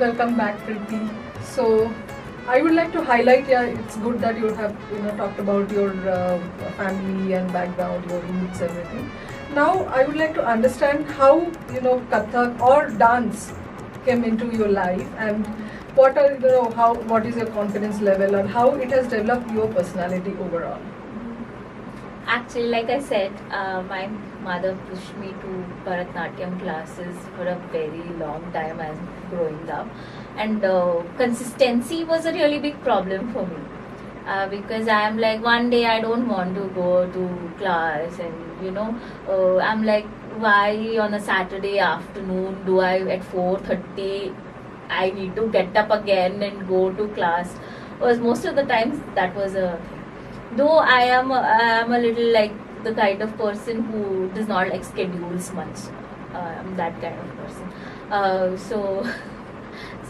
welcome back, Preeti. So, I would like to highlight, yeah, it's good that you have talked about your family and background, your roots, everything. Now, I would like to understand how Kathak or dance came into your life, and what is your confidence level, and how it has developed your personality overall. Actually, like I said, my mother pushed me to Bharatanatyam classes for a very long time as growing up, and consistency was a really big problem for me because I am like, one day I don't want to go to class, and I'm like, why on a Saturday afternoon do I at 4:30 I need to get up again and go to class? Was most of the times that was a thing. Though I am a little like the kind of person who does not like schedules much. I'm that kind of person. So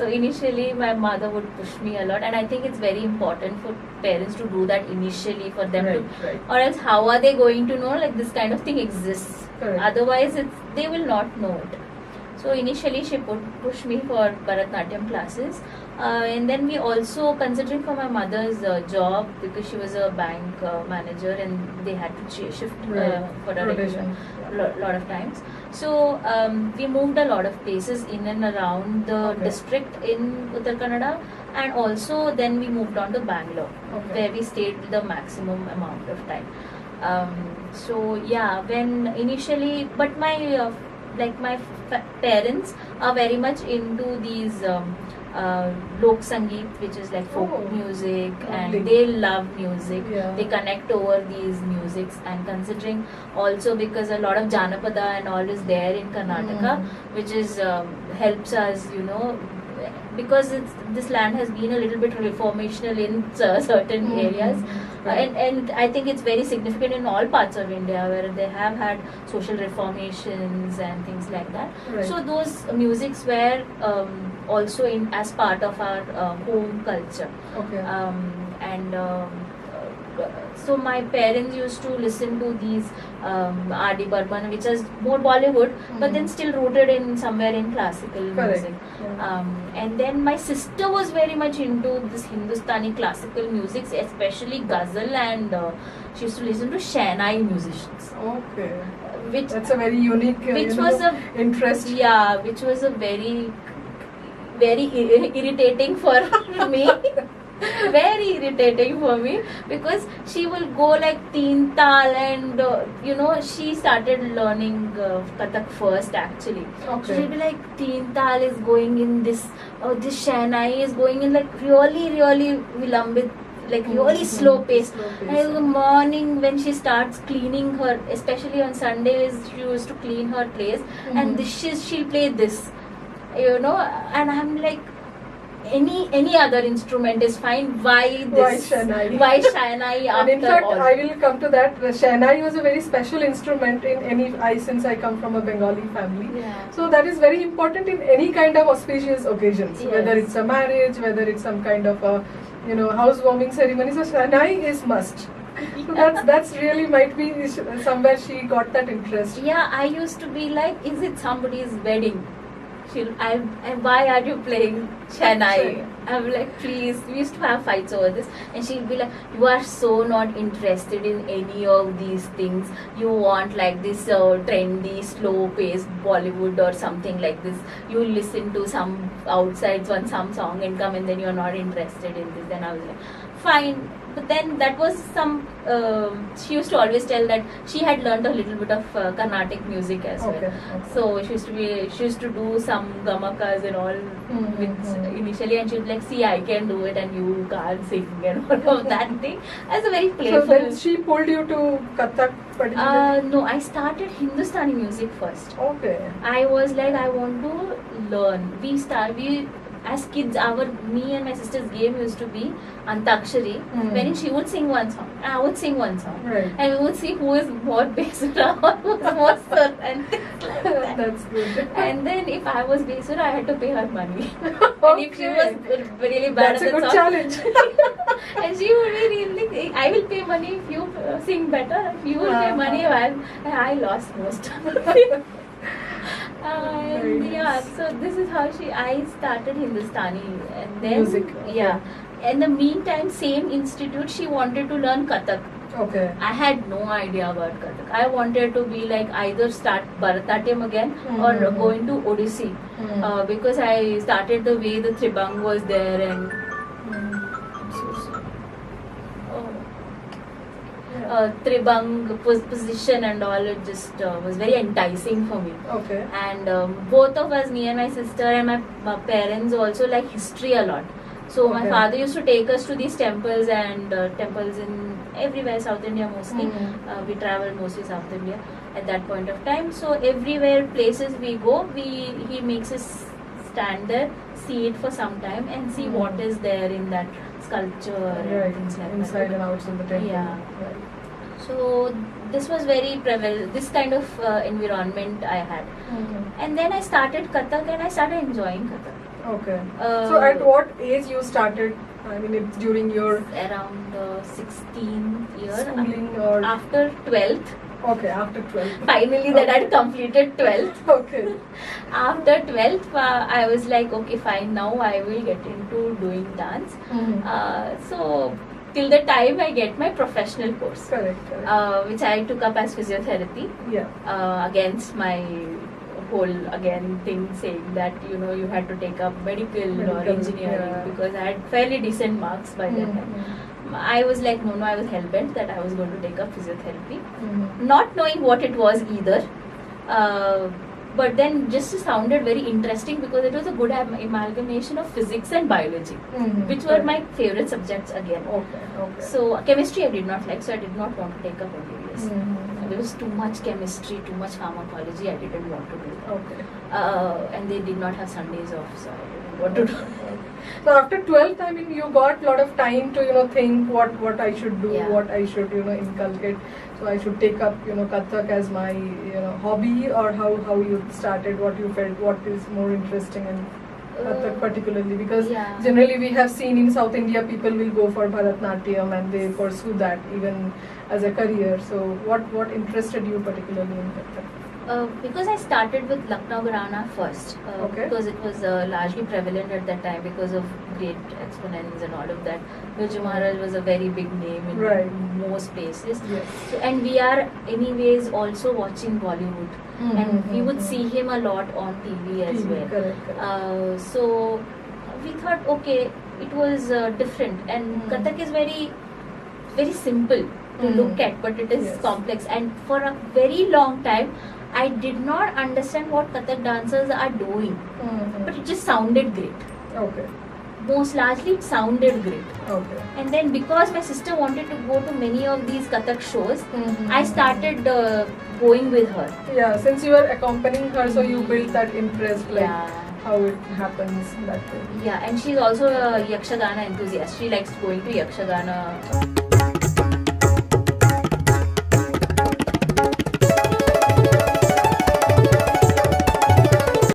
so initially my mother would push me a lot, and I think it's very important for parents to do that initially for them Right. or else how are they going to know like this kind of thing exists? Correct. Otherwise they will not know it. So initially she pushed me for Bharatanatyam classes, and then we also, considering for my mother's job, because she was a bank manager and they had to shift for a rotation, lot of times. So we moved a lot of places in and around the district in Uttar Kannada, and also then we moved on to Bangalore, where we stayed the maximum amount of time. So yeah, when initially, but my my parents are very much into these lok sangeet, which is like folk music, and they love music. They connect over these musics, and considering also because a lot of Janapada and all is there in Karnataka, which is helps us, because this land has been a little bit reformational in certain areas, and I think it's very significant in all parts of India where they have had social reformations and things like that. Right. So those musics were also in as part of our home culture. So my parents used to listen to these R.D. Burman, which is more Bollywood, but then still rooted in somewhere in classical music. And then my sister was very much into this Hindustani classical music, especially ghazal, and she used to listen to Shehnai musicians. That's a very unique interest. Yeah, which was a very irritating for me. Very irritating for me, because she will go like teen tal, and she started learning Kathak first actually. So she'll be like, teen tal is going in this, this Shehnai is going in like really vilambit, like really slow pace. And in the morning when she starts cleaning her, especially on Sundays, she used to clean her place, and she'll play this, and I'm like, any other instrument is fine. Why this? Why Shehnai? And in fact, I will come to that. Shehnai was a very special instrument since I come from a Bengali family. Yeah. So that is very important in any kind of auspicious occasions, whether it's a marriage, whether it's some kind of a housewarming ceremony. So Shehnai is must. So that's really might be somewhere she got that interest. Yeah, I used to be like, is it somebody's wedding? Why are you playing Shehnai? I'm like, please. We used to have fights over this, and she'll be like, you are so not interested in any of these things. You want like this trendy, slow-paced Bollywood or something like this. You listen to some outside some song and come, and then you're not interested in this. Then I was like, fine. But then that was some. She used to always tell that she had learned a little bit of Carnatic music as well. So she used to do some gamakas and all initially, and she was like, see, I can do it and you can't sing and all of that thing. As a very playful. So then she pulled you to Kathak particularly? No, I started Hindustani music first. I was like, I want to learn. We as kids, me and my sister's game used to be Antakshari, wherein she would sing one song and I would sing one song, and we would see who is more Besura or who is more Sur and things like that. That's good. And then if I was Besura, I had to pay her money. And if she was really bad at the song, that's a good challenge. And she would be really, I will pay money if you sing better. If you will pay money, I lost most. Very And yeah, nice. so this is how I started Hindustani, and then Music, okay. yeah. In the meantime, same institute, she wanted to learn Kathak. Okay. I had no idea about Kathak. I wanted to be like either start Bharatanatyam again or Mhm. go into Odissi, Mhm. because I started the way the Tribang was there and Tribang position and all. It just was very enticing for me. Okay. And both of us, me and my sister and my parents, also like history a lot. So my Okay. father used to take us to these temples and temples in everywhere, South India mostly. Mhm. We traveled mostly South India at that point of time. So everywhere places we go, he makes us stand there, see it for some time, and see Mhm. what is there in that sculpture and Right. things like Inside that. and outside the temple. Yeah. Right. So this was very prevalent. This kind of environment I had, Mhm. and then I started Kathak and I started enjoying Kathak. Okay. Uh, So at what age you started? I mean, it's during your Around 16 year schooling or after 12th. okay, after 12. Finally, that I'd completed 12th. Okay. After 12th, I was like, okay, fine. Now I will get into doing dance. Mhm. So till the time I get my professional course, Correct. Correct. which I took up as physiotherapy. Yeah. Against my whole thing saying that you had to take up medical or Medical, engineering, yeah. because I had fairly decent marks by that time. Mhm. I was like, no, I was hell-bent that I was going to take up physiotherapy, Mhm. not knowing what it was either. But then just sounded very interesting because it was a good amalgamation of physics and biology, Mhm. which were Correct. my favorite subjects again. Okay. Okay. So chemistry I did not like, so I did not want to take up MBBS. Mhm. There was too much chemistry, too much pharmacology. I didn't want to do. Okay. And they did not have Sundays off, so I didn't want to do. So after 12th, I mean, you got a lot of time to think what I should do, Yeah. what I should inculcate. So I should take up Kathak as my hobby, or how you started, what you felt, what is more interesting in Kathak particularly, because Yeah. generally we have seen in South India people will go for Bharatanatyam and they pursue that even as a career. So what interested you particularly in Kathak? Because I started with Lucknow Gharana first, Okay. because it was largely prevalent at that time because of great exponents and all of that. Birju Maharaj was a very big name in Right. most places. Yes. So, and we are anyways also watching Bollywood, and we would see him a lot on TV as TV, well. correct, correct. So we thought, okay, it was different, and Mhm. Kathak is very, very simple to Mhm. look at, but it is Yes. complex. And for a very long time, I did not understand what Kathak dancers are doing, Mhm. but it just sounded great. Okay. Most largely, it sounded great. Okay. And then because my sister wanted to go to many of these Kathak shows, Mhm. I started going with her. Yeah, since you were accompanying her, so you built that interest, like Yeah. how it happens that way. Yeah, and she's also a Yakshagana enthusiast. She likes going to Yakshagana